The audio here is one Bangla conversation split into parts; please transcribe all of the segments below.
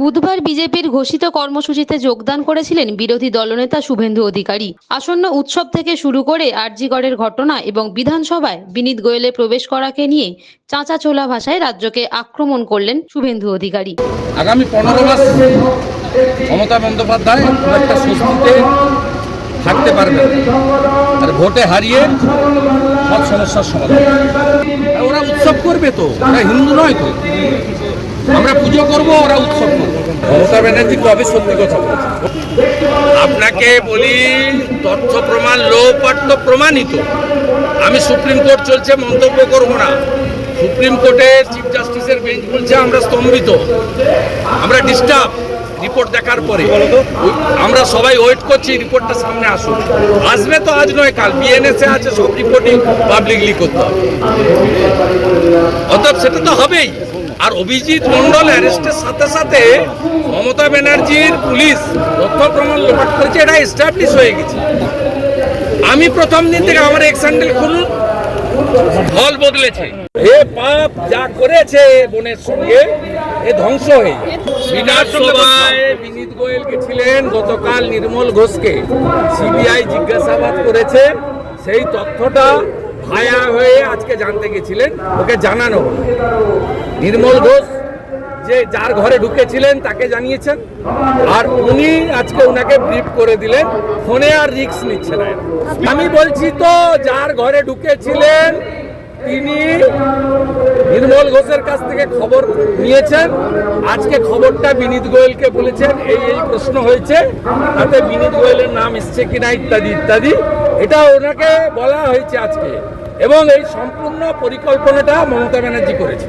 বুধবার বিজেপির ঘোষিত কর্মসূচিতে যোগদান করেছিলেন বিরোধী দলনেতা শুভেন্দু অধিকারী। আসন্ন উৎসব থেকে শুরু করে আরজিকরের ঘটনা এবং বিধানসভায় বিনীত গোয়েলের প্রবেশ করাকে নিয়ে চাঁচাছোলা ভাষায় রাজ্যকে আক্রমণ করলেন শুভেন্দু অধিকারী। আগামী 15 মাস মমতা বন্দ্যোপাধ্যায় একটা স্বস্তিতে থাকতে পারবে আর ভোটে হারিয়ে সব সমস্যার সমাধান। ওরা উৎসব করবে তো, ওরা হিন্দু নয় তো। আমরা পুজো করব, ওরা উৎসব করবে। মমতা ব্যানার্জি কবে সত্যি কথা বলছে? আপনাকে বলি, তথ্য প্রমাণ লোপাট্য প্রমাণিত। আমি সুপ্রিম কোর্ট চলছে মন্তব্য করব না। সুপ্রিম কোর্টের চিফ জাস্টিসের বেঞ্চ বলছে আমরা স্তম্ভিত, আমরা ডিস্টার্ব। রিপোর্ট দেখার পরে আমরা সবাই ওয়েট করছি, রিপোর্টটা সামনে আসুক। আসবে তো আজ নয় কাল, বিএনএসএ আছে, সব রিপোর্টিং পাবলিকলি করতে হবে। অর্থাৎ সেটা তো হবেই। আর অভিজিৎ মন্ডল অ্যারেস্টের সাথে সাথে মমতা ব্যানার্জির পুলিশ তথ্য প্রমাণ লোপাট করেছে, এটা এস্টাবলিশ হয়ে গেছে। আমি প্রথম দিন থেকে আমার এক্স হ্যান্ডেল খুলুন, ফল বদলেছে। এ পাপ যা করেছে বোনের সঙ্গে, এ ধ্বংস হয়ে বিধানসভায় বিনীত গোয়েল গেছিলেন গতকাল নির্মল ঘোষকে সিবিআই জিজ্ঞাসাবাদ করেছে। সেই তথ্যটা ভায়া হয়ে আজকে জানতে গেছিলেন, ওকে জানানো হলো। নির্মল ঘোষ যে যার ঘরে ঢুকেছিলেন তাকে জানিয়েছেন, আর উনি আজকে উনাকে ব্রিফ করে দিলেন। ফোনে আর রিস্ক নিচ্ছে না। আমি বলছি তো, যার ঘরে ঢুকেছিলেন তিনি নির্মল ঘোষের কাছ থেকে খবর নিয়েছেন। আজকে খবরটা বিনীত গোয়েলকে বলেছেন, এই প্রশ্ন হয়েছে, তাতে বিনীত গোয়েলের নাম এসছে কিনা ইত্যাদি ইত্যাদি, এটা ওনাকে বলা হয়েছে আজকে। এবং এই সম্পূর্ণ পরিকল্পনাটা মমতা ব্যানার্জি করেছে,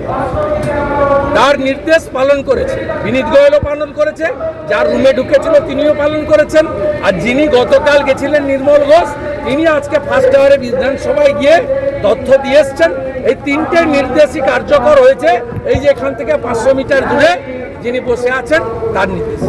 তার নির্দেশ পালন করেছে। বিনীত গোয়েলও পালন করেছে, যার রুমে ঢুকেছিল তিনিও পালন করেছেন। আর যিনি গতকাল গেছিলেন নির্মল ঘোষ, তিনি আজকে ফার্স্ট আওয়ারে বিধানসভায় গিয়ে তথ্য দিয়ে এসছেন। এই তিনটে নির্দেশই কার্যকর হয়েছে। এই যে এখান থেকে 500 মিটার দূরে যিনি বসে আছেন তার নির্দেশ।